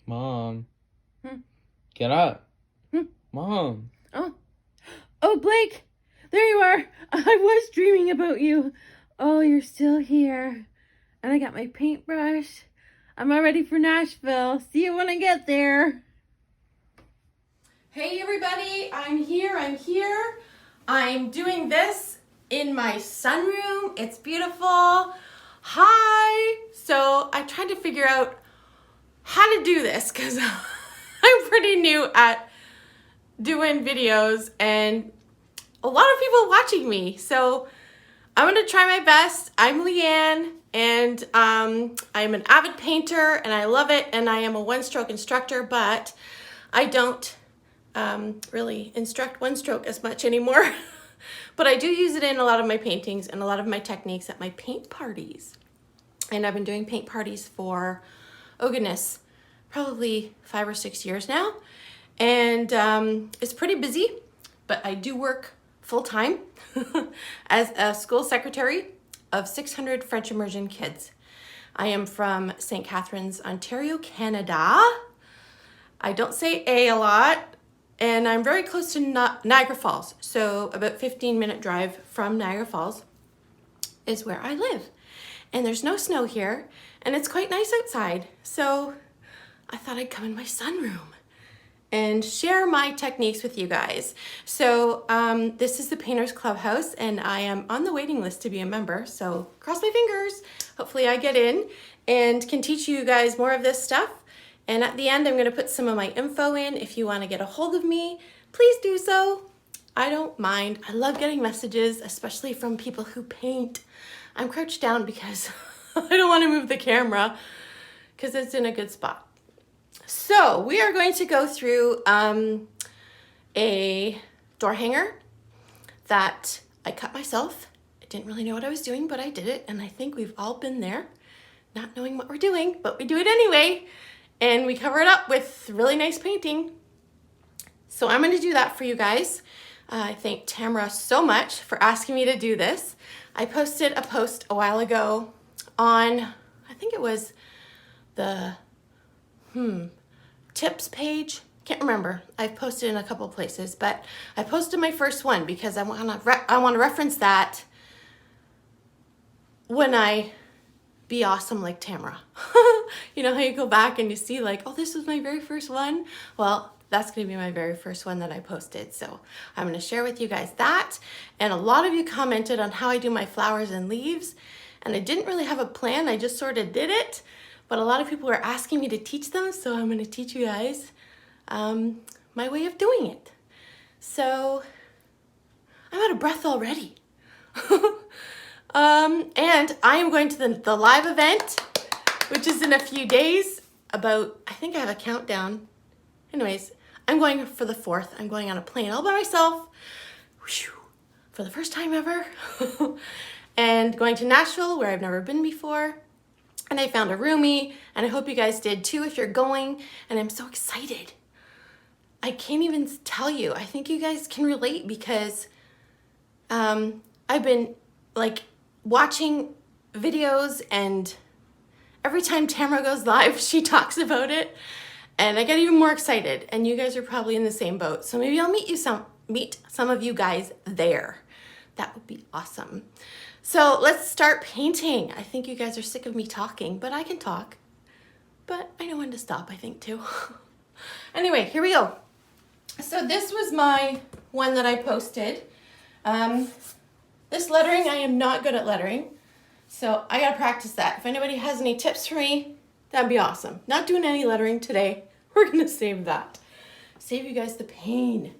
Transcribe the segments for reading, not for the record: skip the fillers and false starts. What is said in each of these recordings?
Mom, Hmm. get up. Hmm. Mom. Oh, Blake, there you are. I was dreaming about you. Oh, you're still here. And I got my paintbrush. I'm all ready for Nashville. See you when I get there. Hey everybody, I'm here. I'm doing this in my sunroom. It's beautiful. Hi. So I tried to figure out how to do this because I'm pretty new at doing videos and a lot of people watching me. So I'm gonna try my best. I'm Leanne and I'm an avid painter and I love it, and I am a one-stroke instructor, but I don't really instruct one stroke as much anymore. But I do use it in a lot of my paintings and a lot of my techniques at my paint parties. And I've been doing paint parties for, oh goodness, probably 5 or 6 years now. And it's pretty busy, but I do work full time as a school secretary of 600 French immersion kids. I am from St. Catharines, Ontario, Canada. I don't say a lot. And I'm very close to Niagara Falls. So about 15-minute drive from Niagara Falls is where I live. And there's no snow here, and it's quite nice outside. So I thought I'd come in my sunroom and share my techniques with you guys. So this is the Painters Clubhouse, and I am on the waiting list to be a member. So cross my fingers. Hopefully I get in and can teach you guys more of this stuff. And at the end, I'm gonna put some of my info in. If you wanna get a hold of me, please do so. I don't mind. I love getting messages, especially from people who paint. I'm crouched down because I don't wanna move the camera because it's in a good spot. So we are going to go through a door hanger that I cut myself. I didn't really know what I was doing, but I did it. And I think we've all been there, not knowing what we're doing, but we do it anyway. And we cover it up with really nice painting. So I'm gonna do that for you guys. I thank Tamara so much for asking me to do this. I posted a post a while ago on, I think it was the tips page. Can't remember. I've posted in a couple places, but I posted my first one because I want to reference that when I be awesome like Tamara. You know how you go back and you see like, oh, this was my very first one? Well, that's gonna be my very first one that I posted. So I'm gonna share with you guys that. And a lot of you commented on how I do my flowers and leaves. And I didn't really have a plan, I just sort of did it. But a lot of people were asking me to teach them, so I'm gonna teach you guys my way of doing it. So I'm out of breath already. And I am going to the live event, which is in a few days. About, I think I have a countdown. Anyways, I'm going for the 4th. I'm going on a plane all by myself, for the first time ever, and going to Nashville, where I've never been before. And I found a roomie, and I hope you guys did too if you're going. And I'm so excited. I can't even tell you. I think you guys can relate because I've been like watching videos, and every time Tamara goes live, she talks about it, and I get even more excited. And you guys are probably in the same boat, so maybe I'll meet some of you guys there. That would be awesome. So let's start painting. I think you guys are sick of me talking, but I can talk. But I know when to stop, I think, too. Anyway, here we go. So this was my one that I posted. This lettering, I am not good at lettering, so I gotta practice that. If anybody has any tips for me, that'd be awesome. Not doing any lettering today. We're gonna save that. Save you guys the pain.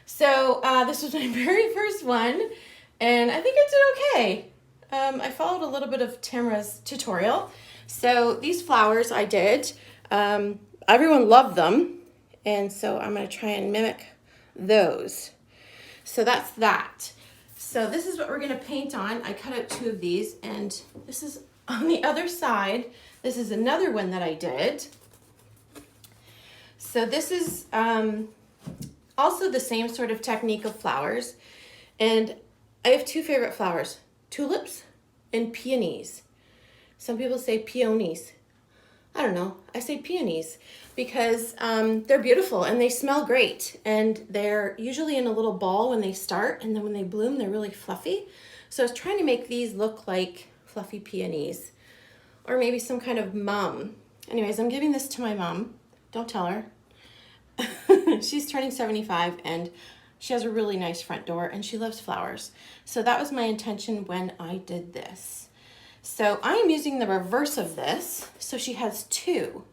So this was my very first one, and I think I did okay. I followed a little bit of Tamara's tutorial. So these flowers I did, everyone loved them, and so I'm gonna try and mimic those. So that's that. So this is what we're gonna paint on. I cut out 2 of these, and this is on the other side. This is another one that I did. So this is also the same sort of technique of flowers. And I have 2 favorite flowers, tulips and peonies. Some people say peonies. I don't know, I say peonies because they're beautiful and they smell great. And they're usually in a little ball when they start, and then when they bloom, they're really fluffy. So I was trying to make these look like fluffy peonies, or maybe some kind of mum. Anyways, I'm giving this to my mom. Don't tell her. She's turning 75 and she has a really nice front door and she loves flowers. So that was my intention when I did this. So I am using the reverse of this. So she has two.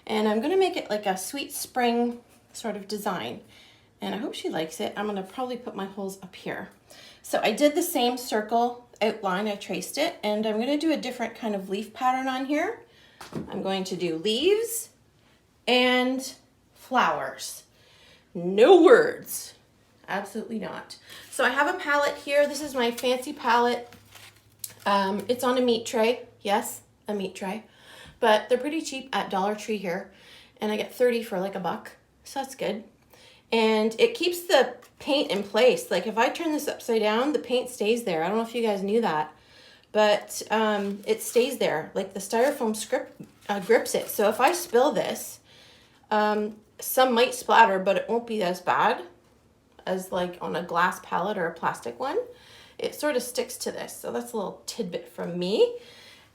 And I'm going to make it like a sweet spring sort of design. And I hope she likes it. I'm going to probably put my holes up here. So I did the same circle outline. I traced it. And I'm going to do a different kind of leaf pattern on here. I'm going to do leaves and flowers. No words. Absolutely not. So I have a palette here. This is my fancy palette. It's on a meat tray. Yes, a meat tray. But they're pretty cheap at Dollar Tree here. And I get 30 for like $1. So that's good. And it keeps the paint in place. Like if I turn this upside down, the paint stays there. I don't know if you guys knew that. But it stays there. Like the styrofoam grips it. So if I spill this, some might splatter, but it won't be as bad as like on a glass palette or a plastic one. It sort of sticks to this. So that's a little tidbit from me.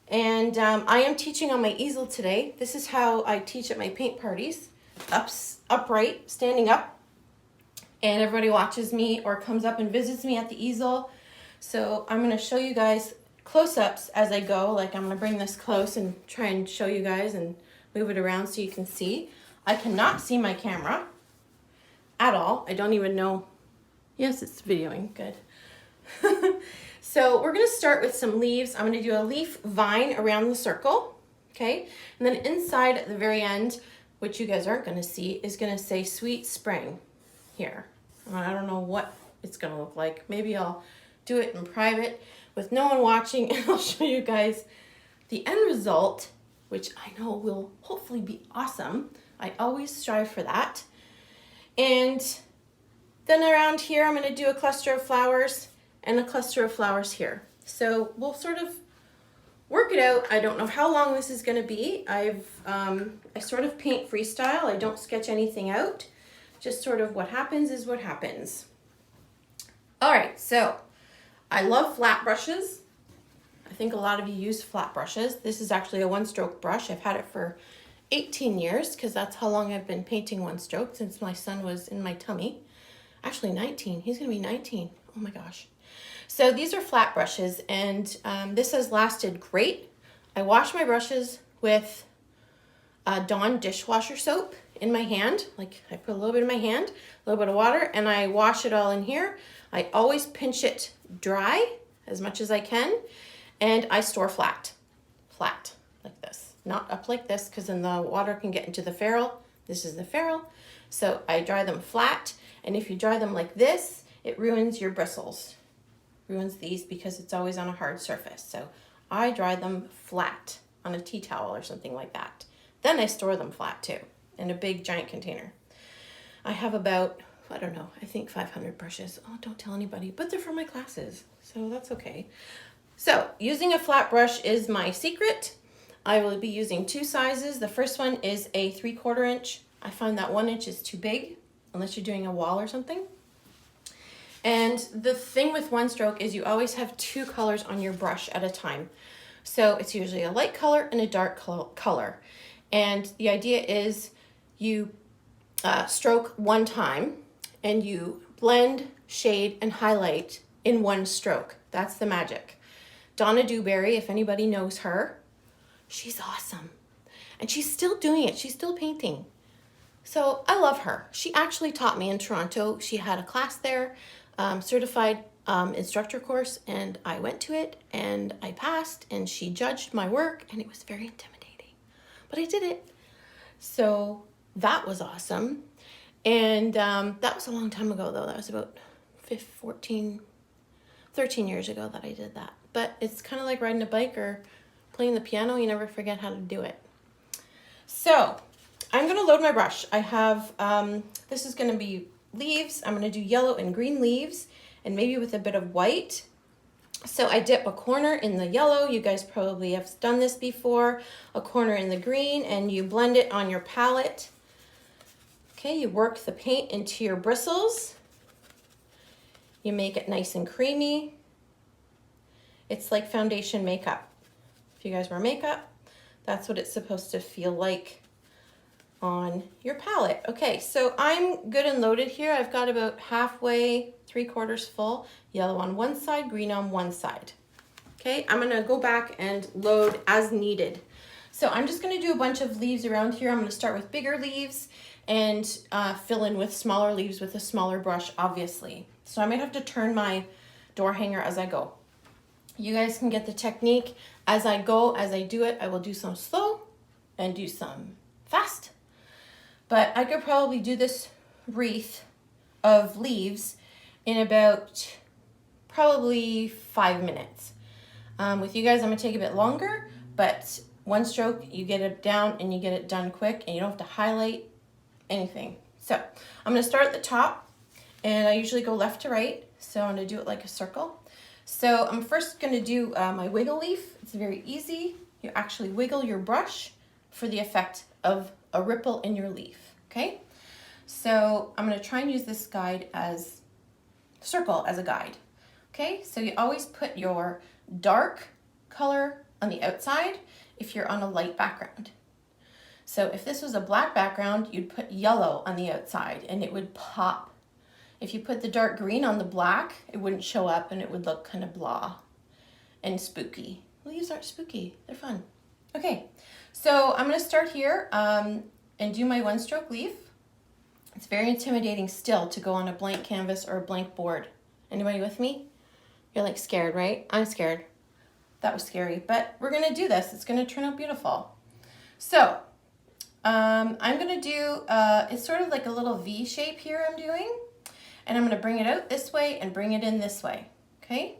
And I am teaching on my easel today. This is how I teach at my paint parties. Upright, standing up. And everybody watches me or comes up and visits me at the easel. So I'm going to show you guys close-ups as I go. Like I'm going to bring this close and try and show you guys and move it around so you can see. I cannot see my camera at all. I don't even know. Yes, it's videoing. Good. So we're going to start with some leaves. I'm going to do a leaf vine around the circle. Okay. And then inside at the very end, which you guys aren't going to see, is going to say Sweet Spring here. I don't know what it's going to look like. Maybe I'll do it in private with no one watching and I'll show you guys the end result, which I know will hopefully be awesome. I always strive for that. And then around here, I'm going to do a cluster of flowers and a cluster of flowers here. So we'll sort of work it out. I don't know how long this is going to be. I sort of paint freestyle. I don't sketch anything out. Just sort of what happens is what happens. All right, so I love flat brushes. I think a lot of you use flat brushes. This is actually a one-stroke brush. I've had it for 18 years because that's how long I've been painting one stroke since my son was in my tummy. Actually 19. He's going to be 19. Oh my gosh. So these are flat brushes and this has lasted great. I wash my brushes with Dawn dishwasher soap in my hand. Like I put a little bit in my hand, a little bit of water, and I wash it all in here. I always pinch it dry as much as I can, and I store flat like this. Not up like this because then the water can get into the ferrule. This is the ferrule. So I dry them flat, and if you dry them like this, it ruins your bristles. Ruins these because it's always on a hard surface. So I dry them flat on a tea towel or something like that. Then I store them flat too in a big giant container. I have about, I don't know, I think 500 brushes. Oh, don't tell anybody, but they're for my classes, so that's okay. So using a flat brush is my secret. I will be using two sizes. The first one is a 3/4 inch. I find that 1 inch is too big unless you're doing a wall or something. And the thing with one stroke is you always have two colors on your brush at a time. So it's usually a light color and a dark color. And the idea is you stroke one time and you blend, shade, and highlight in one stroke. That's the magic. Donna Dewberry, if anybody knows her, she's awesome. And she's still doing it. She's still painting. So I love her. She actually taught me in Toronto. She had a class there, certified instructor course, and I went to it and I passed and she judged my work and it was very intimidating, but I did it. So that was awesome. And that was a long time ago though. That was about 13 years ago that I did that. But it's kind of like riding a bike or playing the piano. You never forget how to do it. So I'm going to load my brush. I have, this is going to be leaves. I'm going to do yellow and green leaves and maybe with a bit of white. So I dip a corner in the yellow. You guys probably have done this before. A corner in the green, and you blend it on your palette. Okay, you work the paint into your bristles. You make it nice and creamy. It's like foundation makeup. If you guys wear makeup, that's what it's supposed to feel like on your palette. Okay, so I'm good and loaded here. I've got about halfway, 3/4 full, yellow on one side, green on one side. Okay, I'm gonna go back and load as needed. So I'm just gonna do a bunch of leaves around here. I'm gonna start with bigger leaves and fill in with smaller leaves with a smaller brush, obviously. So I might have to turn my door hanger as I go. You guys can get the technique as I go. As I do it, I will do some slow and do some fast. But I could probably do this wreath of leaves in about probably 5 minutes. With you guys, I'm gonna take a bit longer, but one stroke, you get it down and you get it done quick, and you don't have to highlight anything. So I'm gonna start at the top, and I usually go left to right. So I'm gonna do it like a circle. So I'm first gonna do my wiggle leaf. It's very easy. You actually wiggle your brush for the effect of a ripple in your leaf, okay? So I'm gonna try and use this guide as circle as a guide, okay? So you always put your dark color on the outside if you're on a light background. So if this was a black background, you'd put yellow on the outside and it would pop. If you put the dark green on the black, it wouldn't show up and it would look kind of blah and spooky. Leaves aren't spooky, they're fun. Okay, so I'm gonna start here and do my one stroke leaf. It's very intimidating still to go on a blank canvas or a blank board. Anybody with me? You're like scared, right? I'm scared. That was scary, but we're gonna do this. It's gonna turn out beautiful. So I'm gonna do, it's sort of like a little V shape here I'm doing. And I'm gonna bring it out this way and bring it in this way, okay?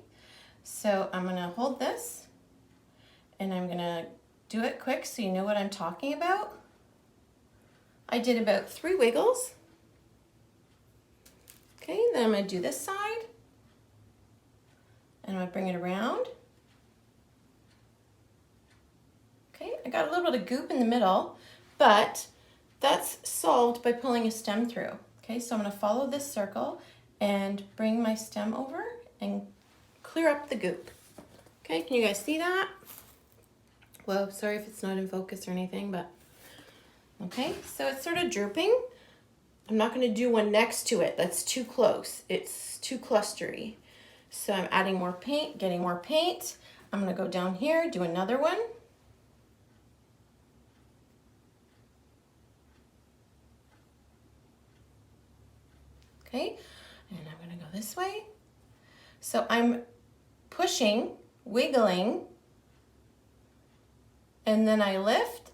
So I'm gonna hold this and I'm gonna do it quick so you know what I'm talking about. I did about 3 wiggles. Okay, then I'm gonna do this side and I'm gonna bring it around. Okay, I got a little bit of goop in the middle, but that's solved by pulling a stem through. Okay, so I'm gonna follow this circle and bring my stem over and clear up the goop. Okay, can you guys see that? Whoa, sorry if it's not in focus or anything, but okay, so it's sort of drooping. I'm not gonna do one next to it. That's too close. It's too clustery. So I'm adding more paint, getting more paint. I'm gonna go down here, do another one. Okay, and I'm gonna go this way. So I'm pushing, wiggling, and then I lift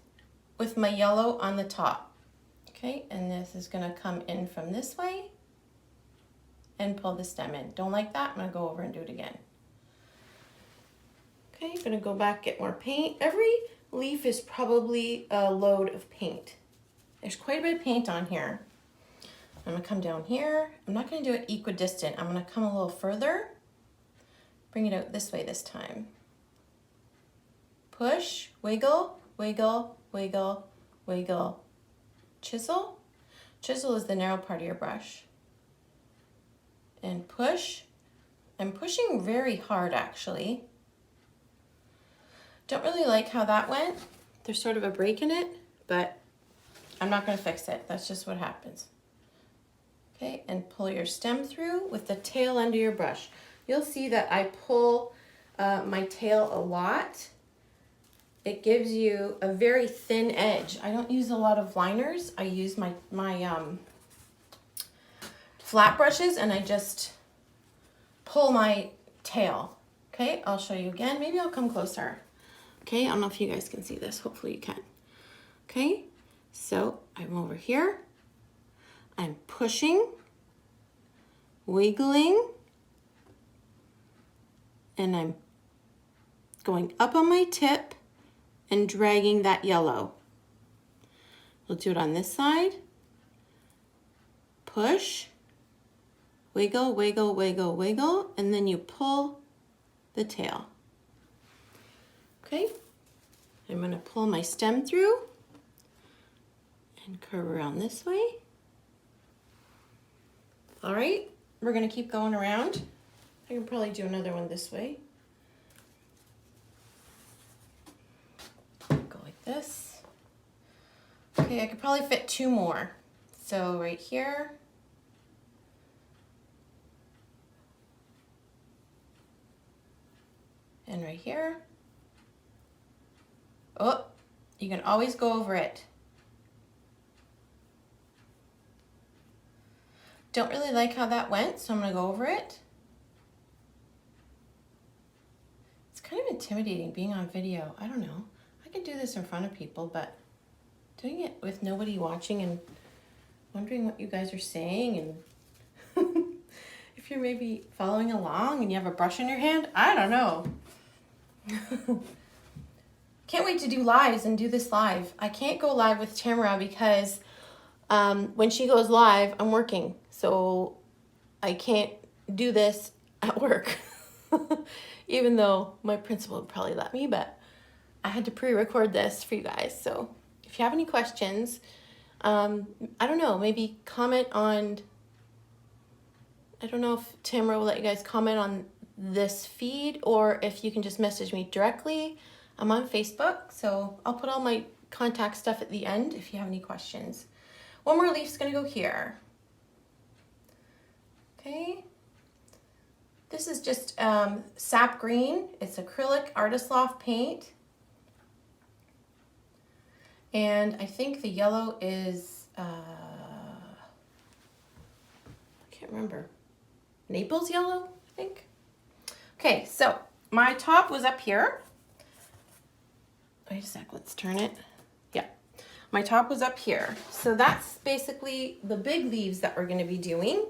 with my yellow on the top. Okay, and this is gonna come in from this way and pull the stem in. Don't like that, I'm gonna go over and do it again. Okay, I'm gonna go back, get more paint. Every leaf is probably a load of paint. There's quite a bit of paint on here. I'm gonna come down here. I'm not gonna do it equidistant. I'm gonna come a little further. Bring it out this way this time. Push, wiggle, wiggle, wiggle, wiggle. Chisel. Chisel is the narrow part of your brush. And push. I'm pushing very hard actually. Don't really like how that went. There's sort of a break in it, but I'm not gonna fix it. That's just what happens. Okay, and pull your stem through with the tail end of your brush. You'll see that I pull my tail a lot. It gives you a very thin edge. I don't use a lot of liners. I use my flat brushes and I just pull my tail. Okay, I'll show you again. Maybe I'll come closer. Okay, I don't know if you guys can see this. Hopefully you can. Okay, so I'm over here. I'm pushing, wiggling, and I'm going up on my tip and dragging that yellow. We'll do it on this side. Push, wiggle, wiggle, wiggle, wiggle, and then you pull the tail. Okay, I'm gonna pull my stem through and curve around this way. All right, we're gonna keep going around. I can probably do another one this way. Go like this. Okay, I could probably fit 2 more. So right here. And right here. Oh, you can always go over it. Don't really like how that went, so I'm gonna go over it. It's kind of intimidating being on video. I don't know. I can do this in front of people, but doing it with nobody watching and wondering what you guys are saying and if you're maybe following along and you have a brush in your hand, I don't know. Can't wait to do lives and do this live. I can't go live with Tamara because when she goes live, I'm working. So I can't do this at work. Even though my principal would probably let me, but I had to pre-record this for you guys. So if you have any questions, I don't know, maybe comment on, I don't know if Tamara will let you guys comment on this feed or if you can just message me directly. I'm on Facebook, so I'll put all my contact stuff at the end if you have any questions. One more leaf's gonna go here. Okay. This is just sap green. It's acrylic Artist Loft paint. And I think the yellow is, I can't remember, Naples yellow, I think. Okay, so my top was up here. Wait a sec, let's turn it. Yeah, my top was up here. So that's basically the big leaves that we're gonna be doing.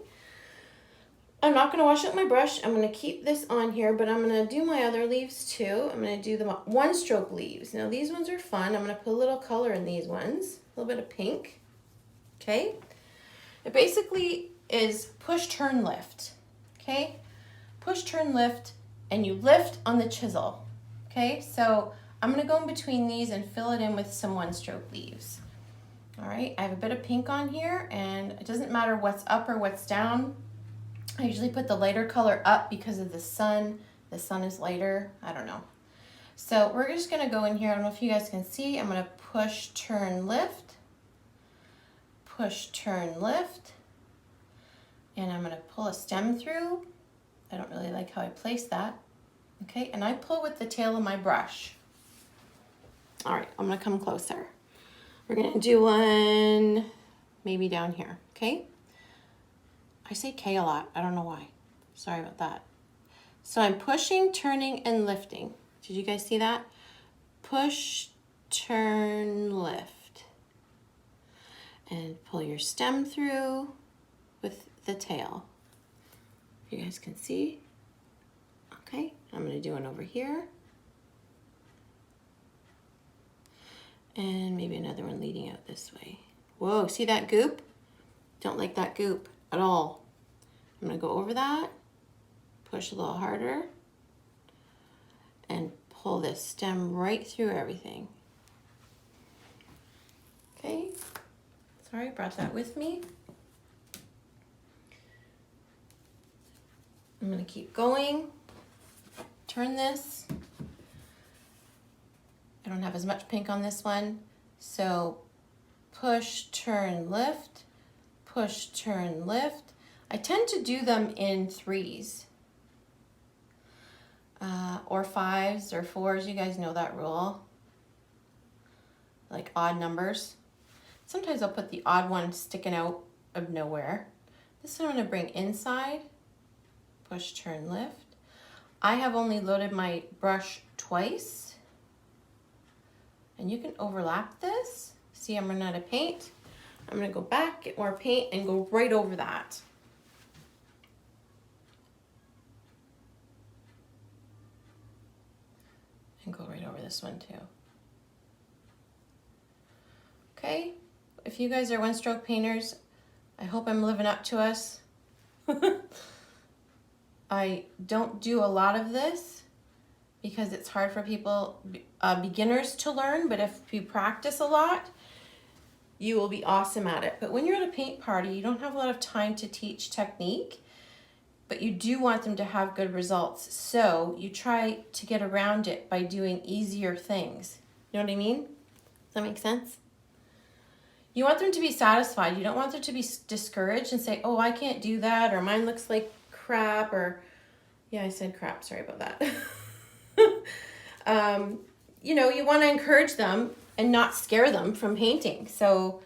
I'm not gonna wash out my brush. I'm gonna keep this on here, but I'm gonna do my other leaves too. I'm gonna do the 1-stroke leaves. Now these ones are fun. I'm gonna put a little color in these ones, a little bit of pink, okay? It basically is push, turn, lift, okay? Push, turn, lift, and you lift on the chisel, okay? So I'm gonna go in between these and fill it in with some 1-stroke leaves. All right, I have a bit of pink on here, and it doesn't matter what's up or what's down. I usually put the lighter color up because of the sun. The sun is lighter, I don't know. So we're just gonna go in here, I don't know if you guys can see, I'm gonna push, turn, lift, push, turn, lift, and I'm gonna pull a stem through. I don't really like how I place that. Okay, and I pull with the tail of my brush. All right, I'm gonna come closer. We're gonna do one maybe down here, okay? I say K a lot, I don't know why. Sorry about that. So I'm pushing, turning, and lifting. Did you guys see that? Push, turn, lift. And pull your stem through with the tail. If you guys can see. Okay, I'm gonna do one over here. And maybe another one leading out this way. Whoa, see that goop? Don't like that goop at all. I'm gonna go over that, push a little harder, and pull this stem right through everything. Okay, sorry, brought that with me. I'm gonna keep going, turn this. I don't have as much pink on this one, so push, turn, lift, push, turn, lift. I tend to do them in 3s or 5s or 4s. You guys know that rule, like odd numbers. Sometimes I'll put the odd one sticking out of nowhere. This one I'm gonna bring inside, push, turn, lift. I have only loaded my brush twice, and you can overlap this. See, I'm running out of paint. I'm gonna go back, get more paint, and go right over that. And go right over this one too. Okay, if you guys are 1-stroke painters, I hope I'm living up to us. I don't do a lot of this, because it's hard for people, beginners to learn, but if you practice a lot, you will be awesome at it. But when you're at a paint party, you don't have a lot of time to teach technique, but you do want them to have good results. So you try to get around it by doing easier things. You know what I mean? Does that make sense? You want them to be satisfied. You don't want them to be discouraged and say, oh, I can't do that, or mine looks like crap, or, yeah, I said crap, sorry about that. You know, you want to encourage them and not scare them from painting. So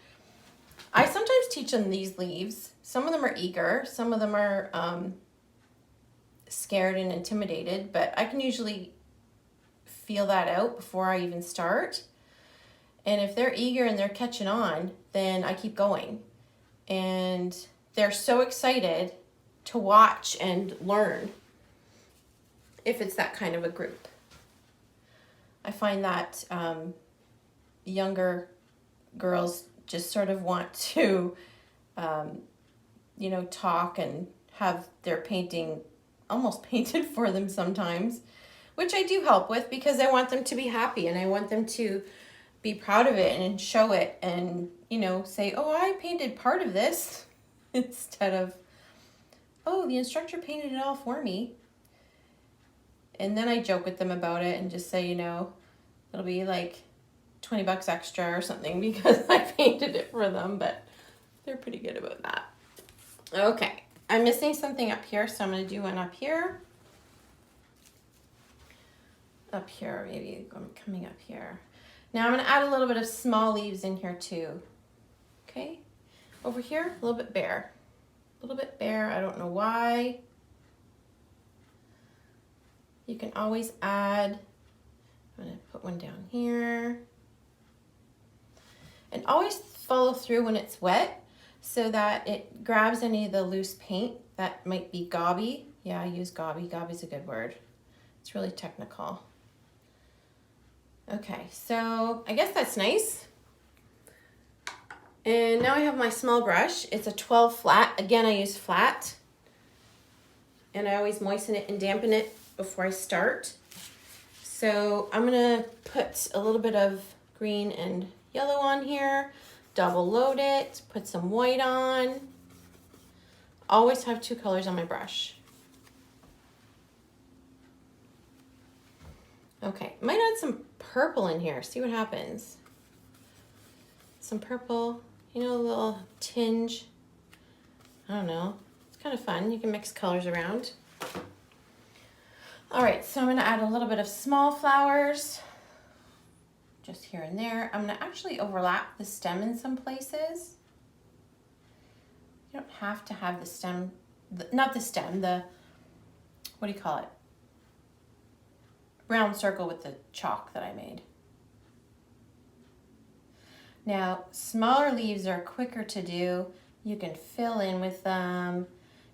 I sometimes teach them these leaves. Some of them are eager, some of them are scared and intimidated, but I can usually feel that out before I even start. And if they're eager and they're catching on, then I keep going. And they're so excited to watch and learn if it's that kind of a group. I find that younger girls just sort of want to, you know, talk and have their painting almost painted for them sometimes, which I do help with because I want them to be happy and I want them to be proud of it and show it and, you know, say, oh, I painted part of this instead of, oh, the instructor painted it all for me. And then I joke with them about it and just say, you know, it'll be like $20 extra or something because I painted it for them, but they're pretty good about that. Okay, I'm missing something up here, so I'm going to do one up here. Up here, maybe I'm coming up here. Now I'm going to add a little bit of small leaves in here too. Okay, over here, a little bit bare. A little bit bare, I don't know why. You can always add, I'm going to put one down here. And always follow through when it's wet so that it grabs any of the loose paint that might be gobby. Yeah, I use gobby. Gobby's a good word. It's really technical. Okay, so I guess that's nice. And now I have my small brush. It's a 12 flat. Again, I use flat. And I always moisten it and dampen it before I start. So I'm gonna put a little bit of green and yellow on here, double load it, put some white on. Always have 2 colors on my brush. Okay, might add some purple in here, see what happens. Some purple, you know, a little tinge. I don't know, it's kind of fun. You can mix colors around. All right, so I'm gonna add a little bit of small flowers, just here and there. I'm gonna actually overlap the stem in some places. You don't have to have the stem, not the stem, the, what do you call it? Round circle with the chalk that I made. Now, smaller leaves are quicker to do. You can fill in with them.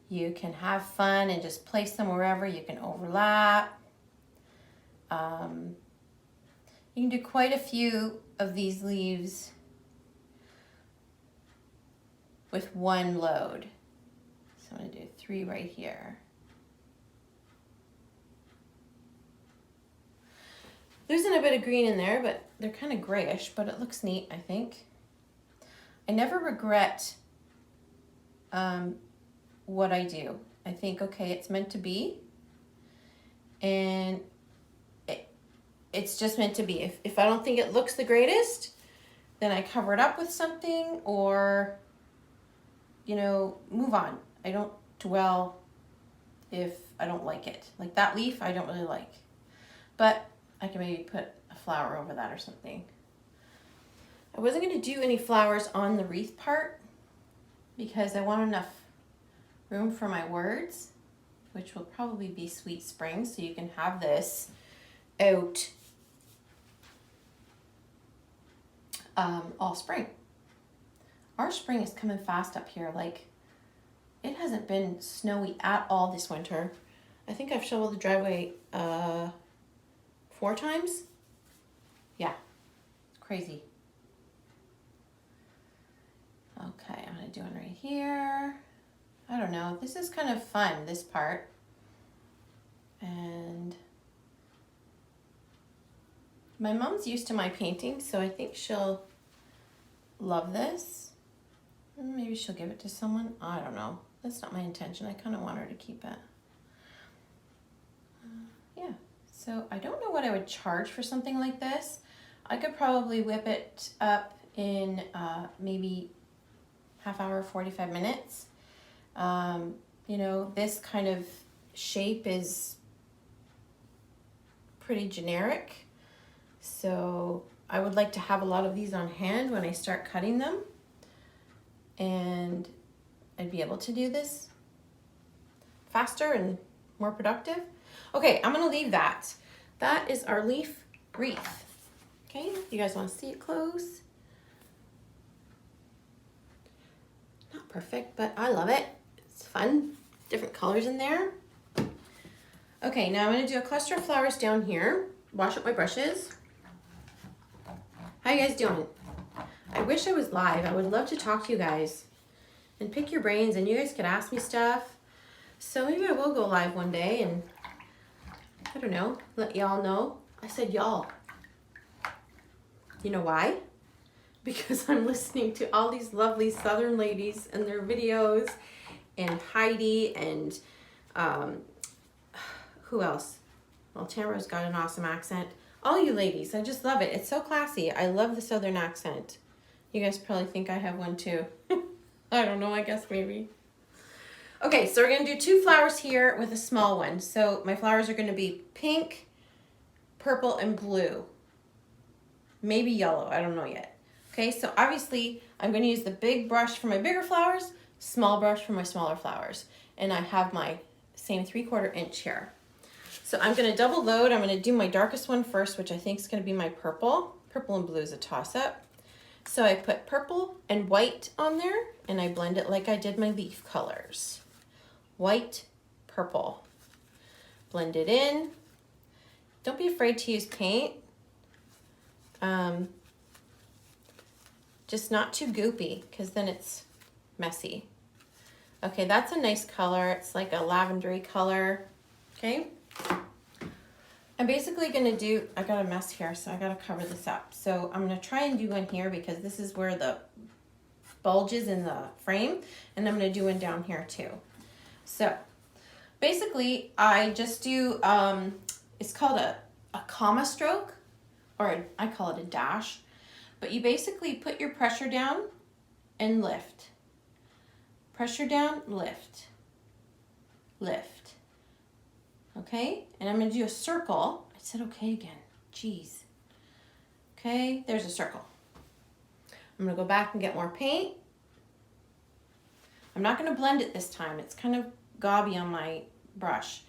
You can have fun and just place them wherever. You can overlap. You can do quite a few of these leaves with one load. So I'm going to do 3 right here. There isn't a bit of green in there, but they're kind of grayish, but it looks neat, I think. I never regret what I do. I think, okay, it's meant to be, and it's just meant to be. If I don't think it looks the greatest, then I cover it up with something or, you know, move on. I don't dwell if I don't like it. Like that leaf, I don't really like. But I can maybe put a flower over that or something. I wasn't going to do any flowers on the wreath part because I want enough room for my words, which will probably be Sweet Spring, so you can have this out all spring. Our spring is coming fast up here. Like, it hasn't been snowy at all this winter. I think I've shoveled the driveway 4 times. Yeah, it's crazy. Okay, I'm gonna do one right here. I don't know, this is kind of fun, this part. And My mom's used to my painting, so I think she'll love this. Maybe she'll give it to someone. I don't know. That's not my intention. I kind of want her to keep it. Yeah. So I don't know what I would charge for something like this. I could probably whip it up in maybe half hour, 45 minutes. You know, this kind of shape is pretty generic. So I would like to have a lot of these on hand when I start cutting them. And I'd be able to do this faster and more productive. Okay, I'm gonna leave that. That is our leaf wreath. Okay, you guys wanna see it close? Not perfect, but I love it. It's fun, different colors in there. Okay, now I'm gonna do a cluster of flowers down here. Wash up my brushes. How you guys doing? I wish I was live. I would love to talk to you guys and pick your brains, and you guys could ask me stuff. So maybe I will go live one day and, I don't know, let y'all know. I said y'all. You know why? Because I'm listening to all these lovely Southern ladies and their videos, and Heidi, and who else? Well, Tamara's got an awesome accent. All you ladies, I just love it. It's so classy. I love the Southern accent. You guys probably think I have one too. I don't know, I guess maybe. Okay, so we're gonna do 2 flowers here with a small one. So my flowers are gonna be pink, purple, and blue. Maybe yellow, I don't know yet. Okay, so obviously I'm gonna use the big brush for my bigger flowers, small brush for my smaller flowers. And I have my same 3/4 inch here. So I'm gonna double load. I'm gonna do my darkest one first, which I think is gonna be my purple. Purple and blue is a toss-up. So I put purple and white on there, and I blend it like I did my leaf colors. White, purple. Blend it in. Don't be afraid to use paint. Just not too goopy, because then it's messy. Okay, that's a nice color. It's like a lavendery color. Okay. I'm basically gonna do, I got a mess here, so I gotta cover this up. So I'm gonna try and do one here because this is where the bulge is in the frame, and I'm gonna do one down here too. So basically I just do, it's called a comma stroke, or I call it a dash, but you basically put your pressure down and lift. Pressure down, lift, lift. Okay, and I'm gonna do a circle. I said okay again, jeez. Okay, there's a circle. I'm gonna go back and get more paint. I'm not gonna blend it this time. It's kind of gobby on my brush.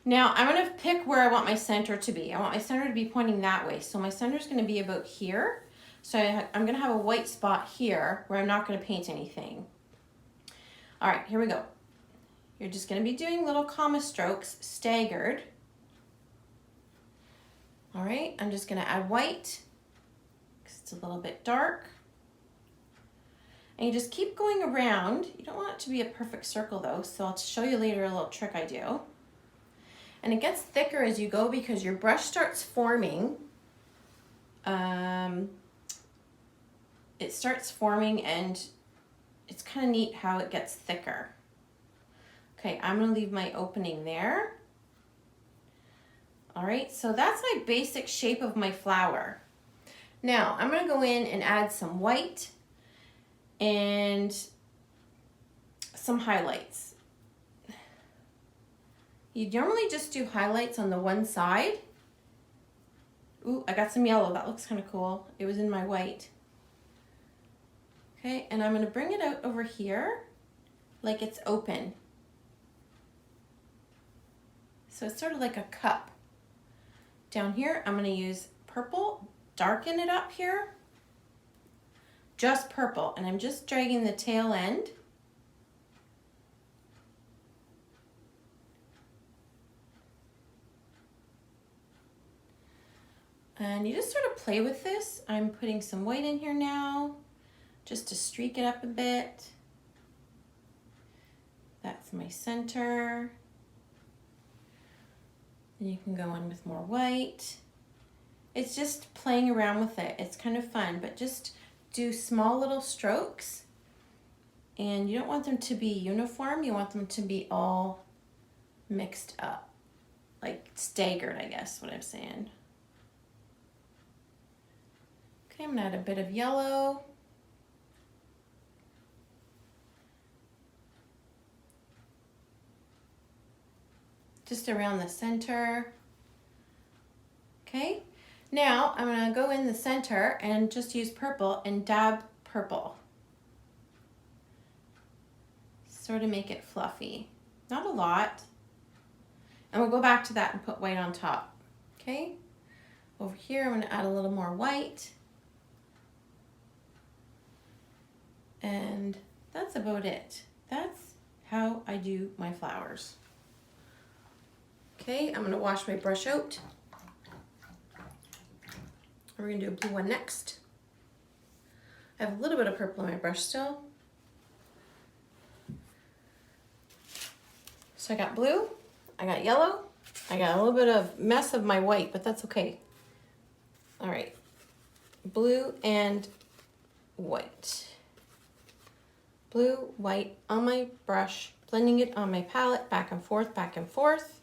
Now I'm gonna pick where I want my center to be. I want my center to be pointing that way. So my center is gonna be about here. So I'm gonna have a white spot here where I'm not gonna paint anything. All right, here we go. You're just gonna be doing little comma strokes, staggered. All right, I'm just gonna add white, because it's a little bit dark. And you just keep going around. You don't want it to be a perfect circle though, so I'll show you later a little trick I do. And it gets thicker as you go because your brush starts forming. It starts forming, and it's kind of neat how it gets thicker. Okay, I'm gonna leave my opening there. All right, so that's my basic shape of my flower. Now, I'm gonna go in and add some white and some highlights. You normally just do highlights on the one side. Ooh, I got some yellow, that looks kind of cool. It was in my white. Okay, and I'm gonna bring it out over here like it's open. So it's sort of like a cup. Down here, I'm gonna use purple, darken it up here. Just purple, and I'm just dragging the tail end. And you just sort of play with this. I'm putting some white in here now, just to streak it up a bit. That's my center. And you can go in with more white. It's just playing around with it. It's kind of fun, but just do small little strokes. And you don't want them to be uniform. You want them to be all mixed up. Like staggered, I guess, what I'm saying. Okay, I'm gonna add a bit of yellow. Just around the center. Okay, now I'm gonna go in the center and just use purple and dab purple. Sort of make it fluffy. Not a lot. And we'll go back to that and put white on top. Okay, over here I'm gonna add a little more white. And that's about it. That's how I do my flowers. Okay, I'm gonna wash my brush out. We're gonna do a blue one next. I have a little bit of purple in my brush still. So I got blue, I got yellow, I got a little bit of mess of my white, but that's okay. All right, blue and white. Blue, white on my brush, blending it on my palette, back and forth, back and forth.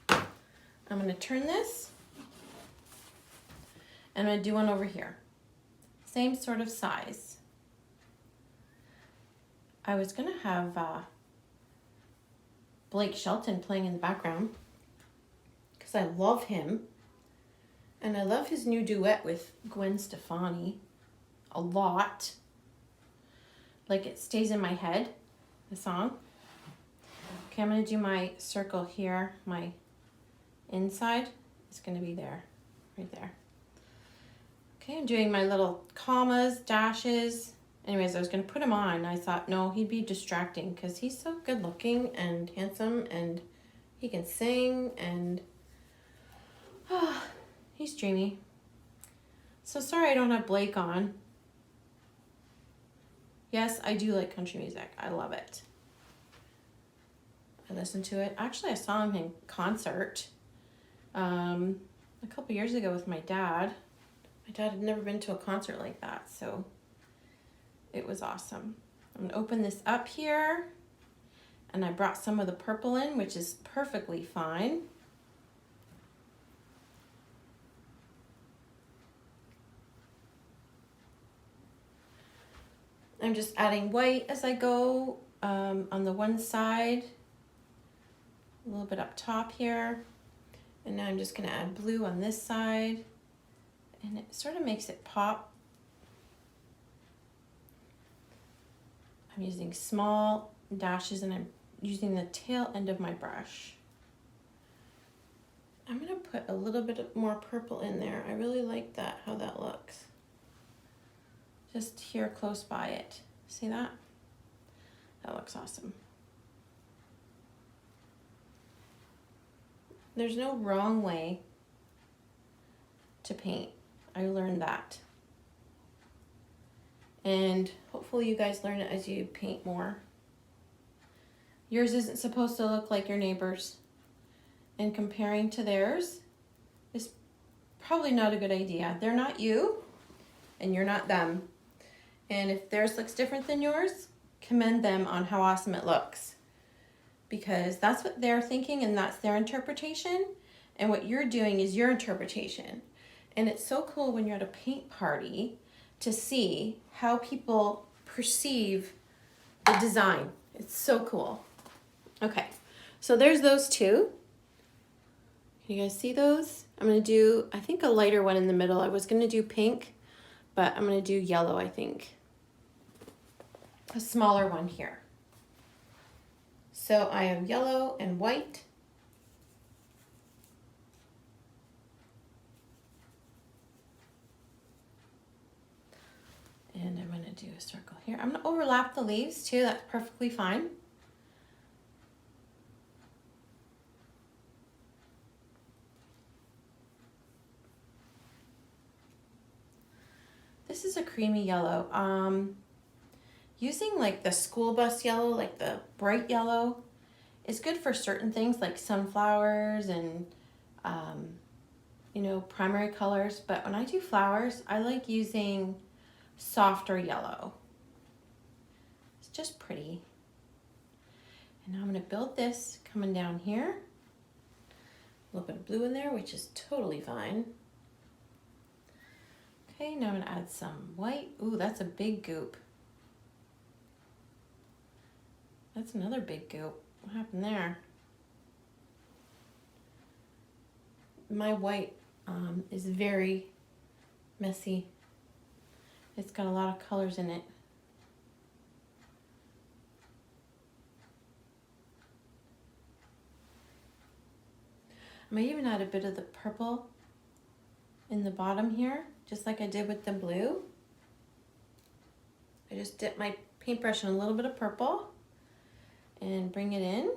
I'm gonna turn this, and I'm gonna do one over here. Same sort of size. I was gonna have Blake Shelton playing in the background because I love him. And I love his new duet with Gwen Stefani a lot. Like it stays in my head, the song. Okay, I'm gonna do my circle here. My inside is gonna be there, right there. Okay, I'm doing my little commas, dashes. Anyways, I was gonna put him on. I thought, no, he'd be distracting because he's so good looking and handsome and he can sing and he's dreamy. So sorry I don't have Blake on. Yes, I do like country music. I love it. I listen to it. Actually, I saw him in concert a couple years ago with my dad. My dad had never been to a concert like that, so it was awesome. I'm gonna open this up here, and I brought some of the purple in, which is perfectly fine. I'm just adding white as I go on the one side, a little bit up top here. And now I'm just gonna add blue on this side, and it sort of makes it pop. I'm using small dashes and I'm using the tail end of my brush. I'm gonna put a little bit more purple in there. I really like that, how that looks. Just here close by it. See that? That looks awesome. There's no wrong way to paint. I learned that. And hopefully you guys learn it as you paint more. Yours isn't supposed to look like your neighbor's. And comparing to theirs is probably not a good idea. They're not you, and you're not them. And if theirs looks different than yours, commend them on how awesome it looks. Because that's what they're thinking and that's their interpretation. And what you're doing is your interpretation. And it's so cool when you're at a paint party to see how people perceive the design. It's so cool. Okay, so there's those two. Can you guys see those? I'm gonna do, I think, a lighter one in the middle. I was gonna do pink, but I'm gonna do yellow, I think. A smaller one here. So I have yellow and white. And I'm gonna do a circle here. I'm gonna overlap the leaves too, that's perfectly fine. This is a creamy yellow. Using like the school bus yellow, like the bright yellow, is good for certain things like sunflowers and you know, primary colors, but when I do flowers, I like using softer yellow. It's just pretty. And now I'm going to build this coming down here. A little bit of blue in there, which is totally fine. Okay, now I'm going to add some white. Ooh, that's a big goop. That's another big goop. What happened there? My white is very messy. It's got a lot of colors in it. I might even add a bit of the purple in the bottom here, just like I did with the blue. I just dip my paintbrush in a little bit of purple and bring it in.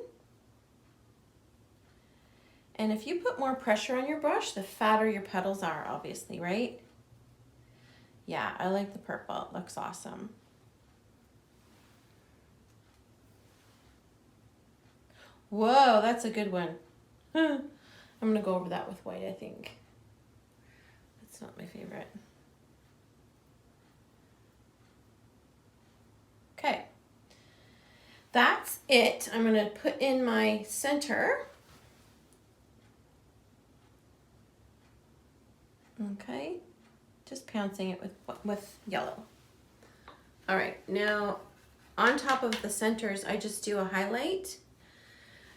And if you put more pressure on your brush, the fatter your petals are, obviously, right? Yeah, I like the purple. It looks awesome. Whoa, that's a good one. I'm gonna go over that with white, I think. That's not my favorite. Okay, that's it. I'm gonna put in my center. Okay, just pouncing it with yellow. All right, now on top of the centers, I just do a highlight.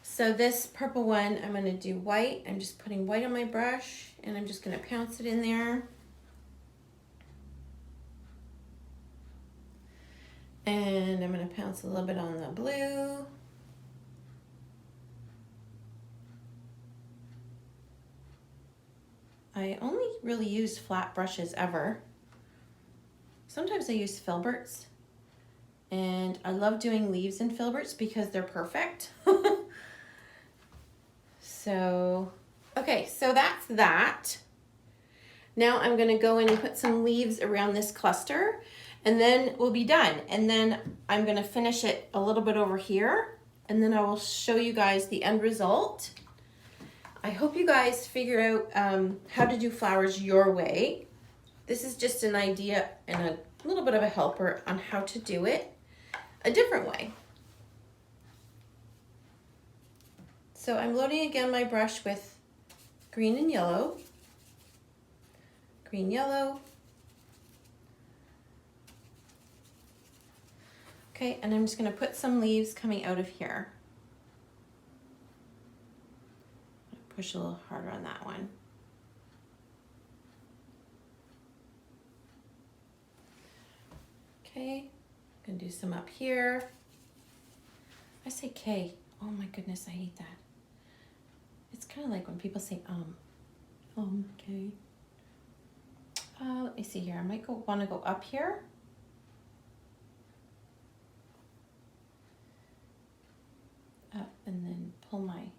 So this purple one, I'm gonna do white. I'm just putting white on my brush and I'm just gonna pounce it in there. And I'm gonna pounce a little bit on the blue. I only really use flat brushes ever. Sometimes I use filberts, and I love doing leaves in filberts because they're perfect. So, okay, so that's that. Now I'm gonna go in and put some leaves around this cluster, and then we'll be done. And then I'm gonna finish it a little bit over here, and then I will show you guys the end result. I hope you guys figure out how to do flowers your way. This is just an idea and a little bit of a helper on how to do it a different way. So I'm loading again my brush with green and yellow. Green, yellow. Okay, and I'm just gonna put some leaves coming out of here. Push a little harder on that one. Okay, gonna do some up here. I say K. Oh my goodness, I hate that. It's kind of like when people say okay. Let me see here. I might want to go up here. Up and then pull my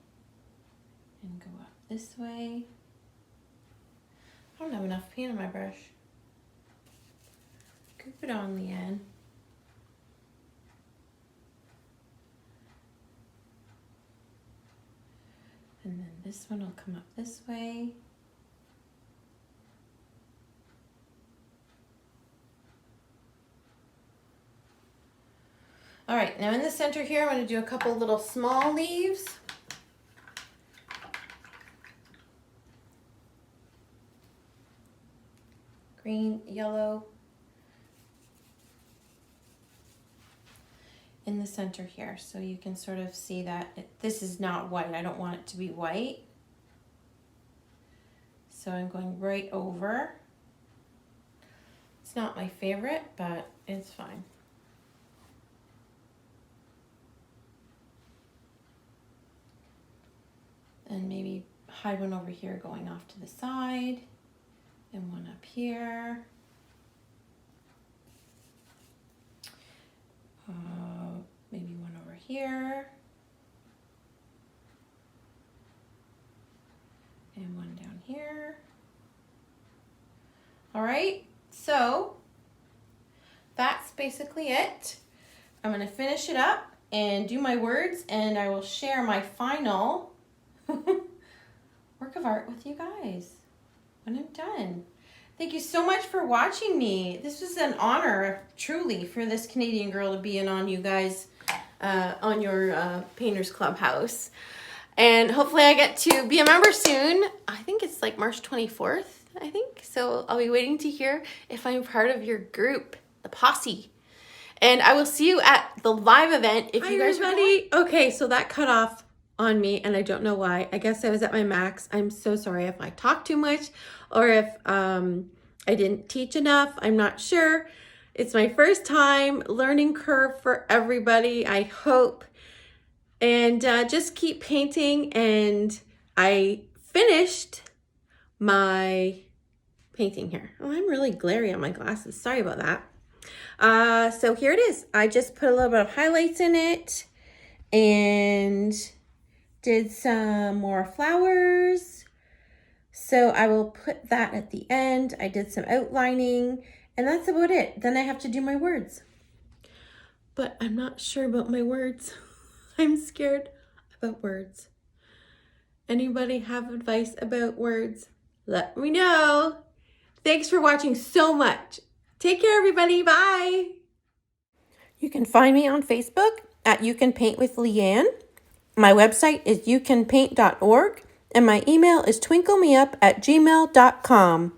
and go up this way. I don't have enough paint on my brush. Goop it on, Leanne. And then this one will come up this way. All right, now in the center here, I'm going to do a couple little small leaves. Green, yellow. In the center here, so you can sort of see that this is not white. I don't want it to be white. So I'm going right over. It's not my favorite, but it's fine. And maybe hide one over here going off to the side, and one up here. Maybe one over here. And one down here. All right, so that's basically it. I'm gonna finish it up and do my words, and I will share my final work of art with you guys. and I'm done. Thank you so much for watching me. This was an honor, truly, for this Canadian girl to be in on you guys, on your Painters Clubhouse. And hopefully I get to be a member soon. I think it's like March 24th, I think. So I'll be waiting to hear if I'm part of your group, the posse. And I will see you at the live event if you guys are ready. Okay, so that cut off on me and I don't know why. I guess I was at my max. I'm so sorry if I talked too much or if I didn't teach enough. I'm not sure. It's my first time, learning curve for everybody, I hope. And just keep painting. And I finished my painting here. Oh, I'm really glary on my glasses. Sorry about that. So here it is. I just put a little bit of highlights in it and did some more flowers. So I will put that at the end. I did some outlining and that's about it. Then I have to do my words. But I'm not sure about my words. I'm scared about words. Anybody have advice about words? Let me know. Thanks for watching so much. Take care, everybody. Bye. You can find me on Facebook at You Can Paint with Leanne. My website is youcanpaint.org and my email is twinklemeup@gmail.com.